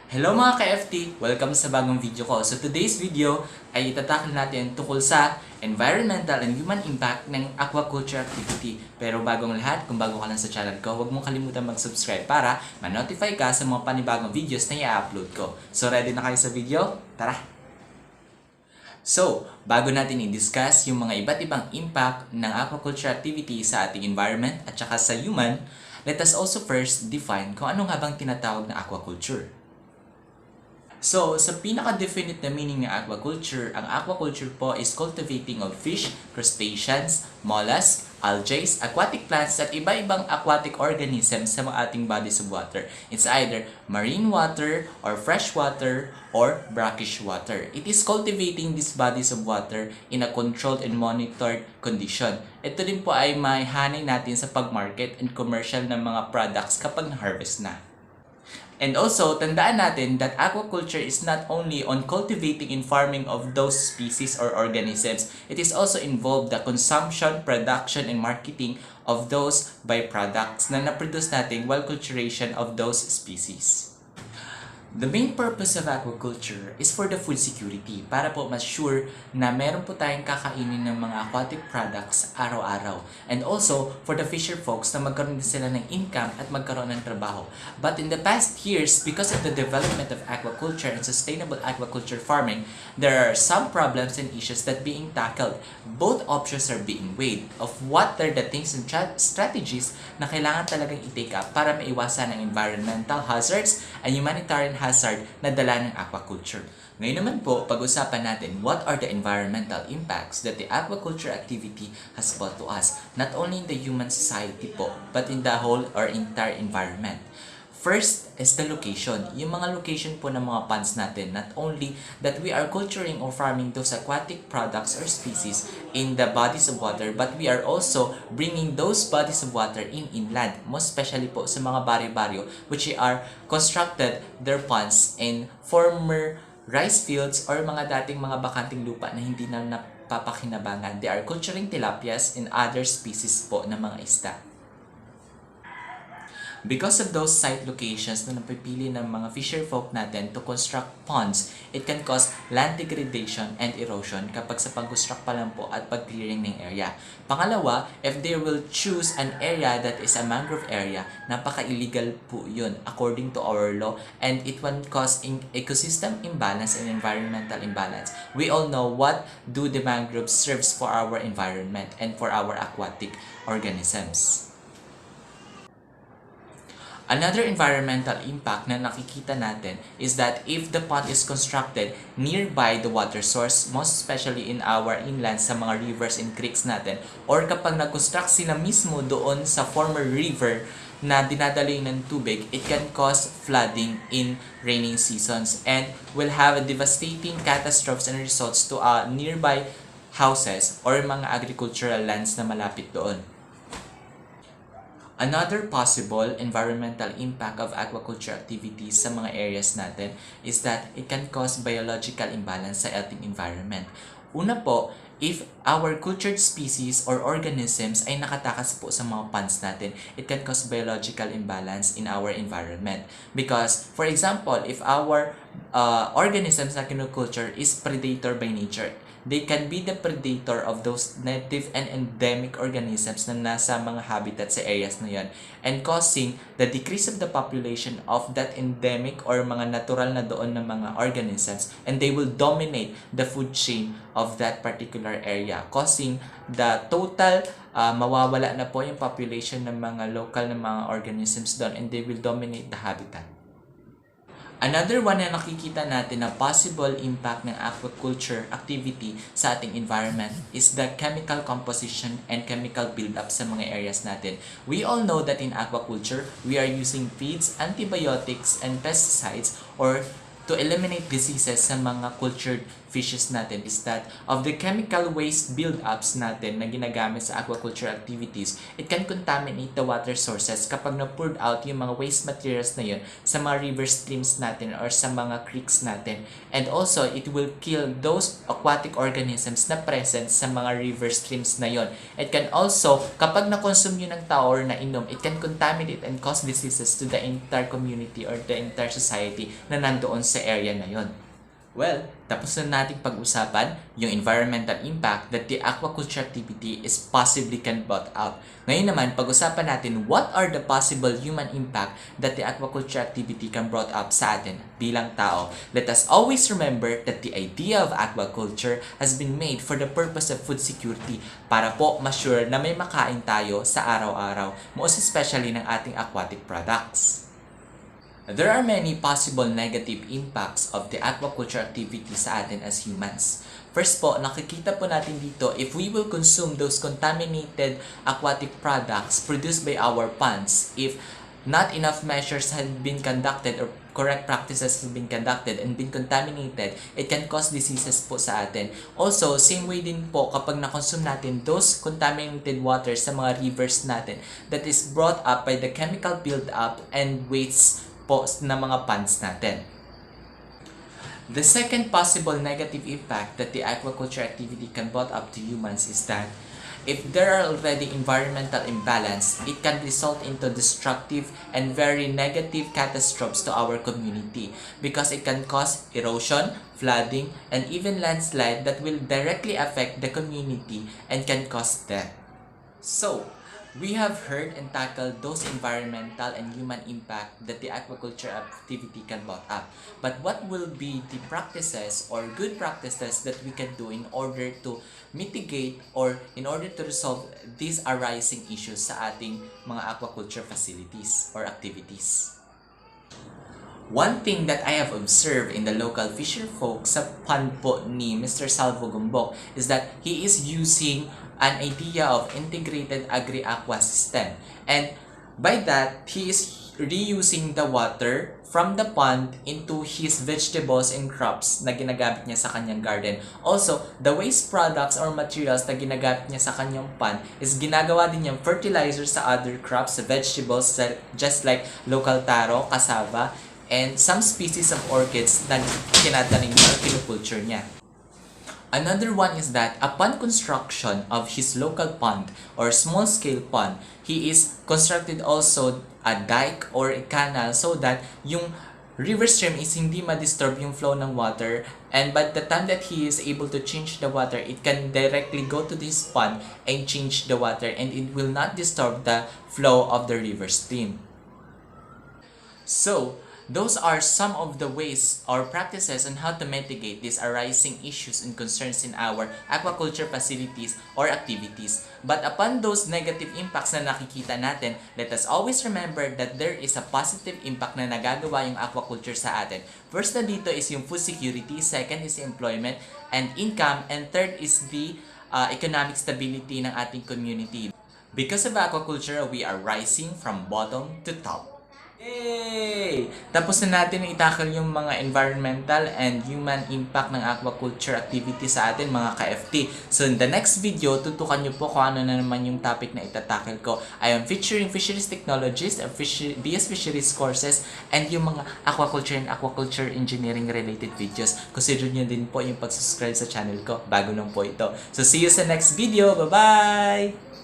Hello mga ka-FT! Welcome sa bagong video ko. So today's video ay itatakil natin tungkol sa environmental and human impact ng aquaculture activity. Pero bagong lahat, kung bago ka lang sa channel ko, huwag mong kalimutan mag-subscribe para ma-notify ka sa mga panibagong videos na i-upload ko. So ready na kayo sa video? Tara! So, bago natin i-discuss yung mga iba't ibang impact ng aquaculture activity sa ating environment at saka sa human, let us also first define kung ano nga bang tinatawag na aquaculture. So, sa pinaka-definite na meaning ng aquaculture, ang aquaculture po is cultivating of fish, crustaceans, mollusks, algae, aquatic plants, at iba-ibang aquatic organisms sa mga ating bodies of water. It's either marine water, or fresh water, or brackish water. It is cultivating these bodies of water in a controlled and monitored condition. Ito din po ay maihanay natin sa pag-market and commercial ng mga products kapag na-harvest na. And also, tandaan natin that aquaculture is not only on cultivating and farming of those species or organisms, it is also involved the consumption, production, and marketing of those byproducts na na-produce natin while culturation of those species. The main purpose of aquaculture is for the food security, para po mas sure na meron po tayong kakainin ng mga aquatic products araw-araw. And also, for the fisher folks na magkaroon din sila ng income at magkaroon ng trabaho. But in the past years, because of the development of aquaculture and sustainable aquaculture farming, there are some problems and issues that being tackled. Both options are being weighed of what are the things and strategies na kailangan talagang i-take up para maiwasan ang environmental hazards and humanitarian hazard na dala ng aquaculture. Ngayon naman po, pag-usapan natin what are the environmental impacts that the aquaculture activity has brought to us, not only in the human society po, but in the whole or entire environment. First is the location. Yung mga location po ng mga ponds natin, not only that we are culturing or farming those aquatic products or species in the bodies of water, but we are also bringing those bodies of water in inland, most especially po sa mga baryo-baryo which are constructed their ponds in former rice fields or mga dating mga bakanting lupa na hindi na napapakinabangan. They are culturing tilapias and other species po ng mga isda. Because of those site locations na napipili ng mga fisher folk natin to construct ponds, it can cause land degradation and erosion kapag sa pag-construct pa lang po at pag-clearing ng area. Pangalawa, if they will choose an area that is a mangrove area, napaka-illegal po yun according to our law, and it will cause ecosystem imbalance and environmental imbalance. We all know what do the mangroves serves for our environment and for our aquatic organisms. Another environmental impact na nakikita natin is that if the pond is constructed nearby the water source, most especially in our inland sa mga rivers and creeks natin, or kapag nag-construct sila mismo doon sa former river na dinadaloy ng tubig, it can cause flooding in raining seasons and will have a devastating catastrophes and results to nearby houses or mga agricultural lands na malapit doon. Another possible environmental impact of aquaculture activities sa mga areas natin is that it can cause biological imbalance sa ating environment. Una po, if our cultured species or organisms ay nakatakas po sa mga ponds natin, it can cause biological imbalance in our environment. Because, for example, if our organisms na kinukulture is predator by nature, they can be the predator of those native and endemic organisms na nasa mga habitat sa areas na yan, and causing the decrease of the population of that endemic or mga natural na doon ng mga organisms, and they will dominate the food chain of that particular area, causing the total mawawala na po yung population ng mga local na mga organisms doon, and they will dominate the habitat. Another one na nakikita natin na possible impact ng aquaculture activity sa ating environment is the chemical composition and chemical buildup sa mga areas natin. We all know that in aquaculture, we are using feeds, antibiotics, and pesticides or to eliminate diseases sa mga cultured fishes natin is that of the chemical waste build-ups natin na ginagamit sa aquaculture activities, it can contaminate the water sources kapag na-poured out yung mga waste materials na yun sa mga river streams natin or sa mga creeks natin. And also, it will kill those aquatic organisms na present sa mga river streams na yun. It can also, kapag na-consume yun ng tao or na-inom, it can contaminate and cause diseases to the entire community or the entire society na nandoon sa area na yun. Well, tapos na nating pag-usapan yung environmental impact that the aquaculture activity is possibly can brought out. Ngayon naman, pag-usapan natin what are the possible human impact that the aquaculture activity can brought up sa atin bilang tao. Let us always remember that the idea of aquaculture has been made for the purpose of food security para po ma-sure na may makain tayo sa araw-araw, most especially ng ating aquatic products. There are many possible negative impacts of the aquaculture activity sa atin as humans. First po, nakikita po natin dito, if we will consume those contaminated aquatic products produced by our ponds, if not enough measures have been conducted or correct practices have been conducted and been contaminated, it can cause diseases po sa atin. Also, same way din po kapag na-consume natin those contaminated waters sa mga rivers natin that is brought up by the chemical build-up and wastes po na mga ponds natin. The second possible negative impact that the aquaculture activity can brought up to humans is that if there are already environmental imbalance, it can result into destructive and very negative catastrophes to our community because it can cause erosion, flooding, and even landslide that will directly affect the community and can cause death. So, we have heard and tackled those environmental and human impact that the aquaculture activity can brought up. But what will be the practices or good practices that we can do in order to mitigate or in order to resolve these arising issues sa ating mga aquaculture facilities or activities? One thing that I have observed in the local fisher folk sa pond po ni Mr. Salvo Gumbok is that he is using an idea of integrated agri-aqua system. And by that, he is reusing the water from the pond into his vegetables and crops na ginagamit niya sa kanyang garden. Also, the waste products or materials na ginagamit niya sa kanyang pond is ginagawa din niyang fertilizer sa other crops, sa vegetables, just like local taro, cassava, and some species of orchids na tinatanim or pinuculture niya. Another one is that upon construction of his local pond or small-scale pond, he is constructed also a dike or a canal so that yung river stream is hindi ma-disturb yung flow ng water, and by the time that he is able to change the water, it can directly go to this pond and change the water and it will not disturb the flow of the river stream. So, those are some of the ways or practices on how to mitigate these arising issues and concerns in our aquaculture facilities or activities. But upon those negative impacts na nakikita natin, let us always remember that there is a positive impact na nagagawa yung aquaculture sa atin. First na dito is yung food security, second is employment and income, and third is the economic stability ng ating community. Because of aquaculture, we are rising from bottom to top. Yay! Tapos na natin i-tackle yung mga environmental and human impact ng aquaculture activity sa atin, mga ka-FT. So in the next video, tutukan nyo po kung ano na naman yung topic na itatakil ko. I am featuring fisheries technologists, BS Fisheries courses, and yung mga aquaculture and aquaculture engineering related videos. Consider nyo din po yung pag-subscribe sa channel ko. Bago lang po ito. So see you sa next video. Bye-bye!